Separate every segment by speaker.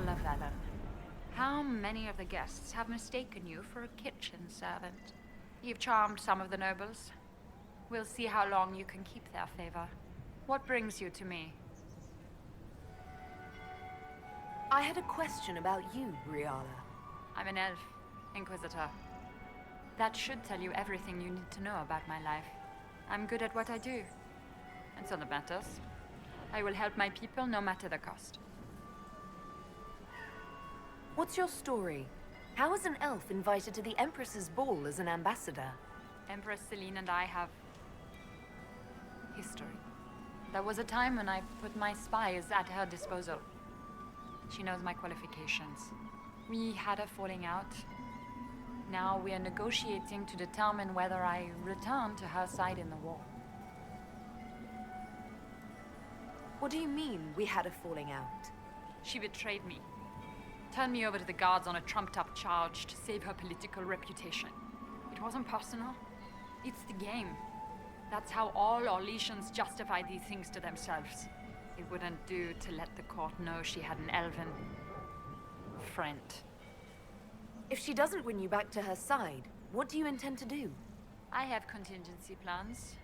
Speaker 1: Velen. How many of the guests have mistaken you for a kitchen servant? You've charmed some of the nobles. We'll see how long you can keep their favor. What brings you to me?
Speaker 2: I had a question about you, Briala.
Speaker 1: I'm an elf, Inquisitor. That should tell you everything you need to know about my life. I'm good at what I do. And so that matters. I will help my people no matter the cost.
Speaker 2: What's your story? How is an elf invited to the Empress's ball as an ambassador?
Speaker 1: Empress Celine and I have history. There was a time when I put my spies at her disposal. She knows my qualifications. We had a falling out. Now we are negotiating to determine whether I return to her side in the war.
Speaker 2: What do you mean, we had a falling out?
Speaker 1: She betrayed me. Turned me over to the guards on a trumped-up charge to save her political reputation. It wasn't personal. It's the game. That's how all Orlesians justify these things to themselves. It wouldn't do to let the court know she had an elven friend.
Speaker 2: If she doesn't win you back to her side, what do you intend to do?
Speaker 1: I have contingency plans.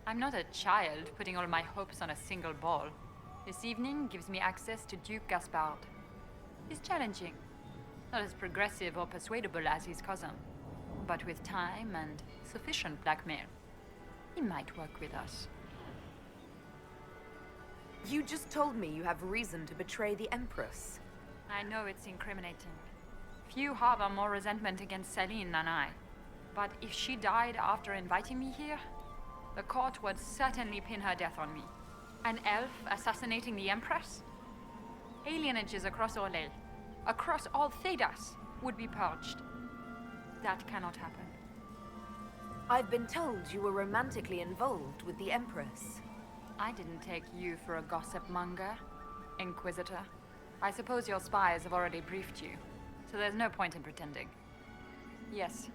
Speaker 1: I'm not a child putting all my hopes on a single ball. This evening gives me access to Duke Gaspard. He's challenging. Not as progressive or persuadable as his cousin. But with time and sufficient blackmail, he might work with us.
Speaker 2: You just told me you have reason to betray the Empress.
Speaker 1: I know it's incriminating. Few harbor more resentment against Celine than I. But if she died after inviting me here, the court would certainly pin her death on me. An elf assassinating the Empress? Alienages across Orlais, across all Thedas, would be purged. That cannot happen.
Speaker 2: I've been told you were romantically involved with the Empress.
Speaker 1: I didn't take you for a gossip monger, Inquisitor. I suppose your spies have already briefed you, so there's no point in pretending. Yes,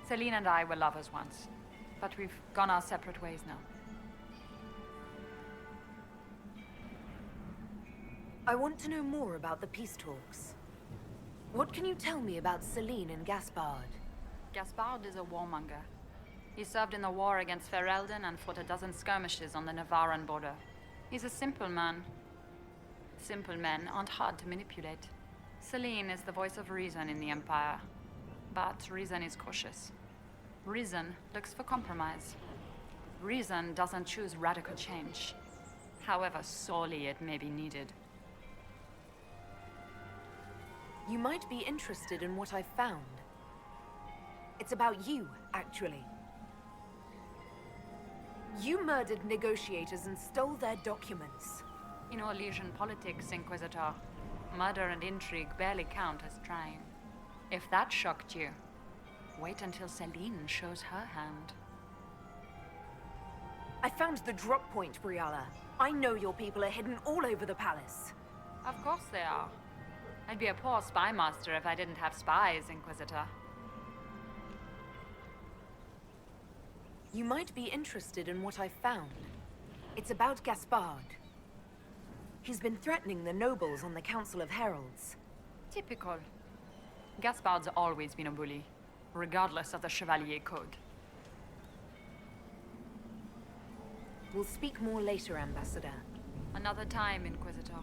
Speaker 1: Celine and I were lovers once, but we've gone our separate ways now.
Speaker 2: I want to know more about the peace talks. What can you tell me about Celine and Gaspard?
Speaker 1: Gaspard is a warmonger. He served in the war against Ferelden and fought a dozen skirmishes on the Navarran border. He's a simple man. Simple men aren't hard to manipulate. Celine is the voice of reason in the Empire. But reason is cautious. Reason looks for compromise. Reason doesn't choose radical change, however sorely it may be needed.
Speaker 2: You might be interested in what I've found. It's about you, actually. You murdered negotiators and stole their documents.
Speaker 1: In Orlesian politics, Inquisitor, murder and intrigue barely count as trying. If that shocked you, wait until Celine shows her hand.
Speaker 2: I found the drop point, Briala. I know your people are hidden all over the palace.
Speaker 1: Of course they are. I'd be a poor spy master if I didn't have spies, Inquisitor.
Speaker 2: You might be interested in what I found. It's about Gaspard. He's been threatening the nobles on the Council of Heralds.
Speaker 1: Typical. Gaspard's always been a bully, regardless of the Chevalier Code.
Speaker 2: We'll speak more later, Ambassador.
Speaker 1: Another time, Inquisitor.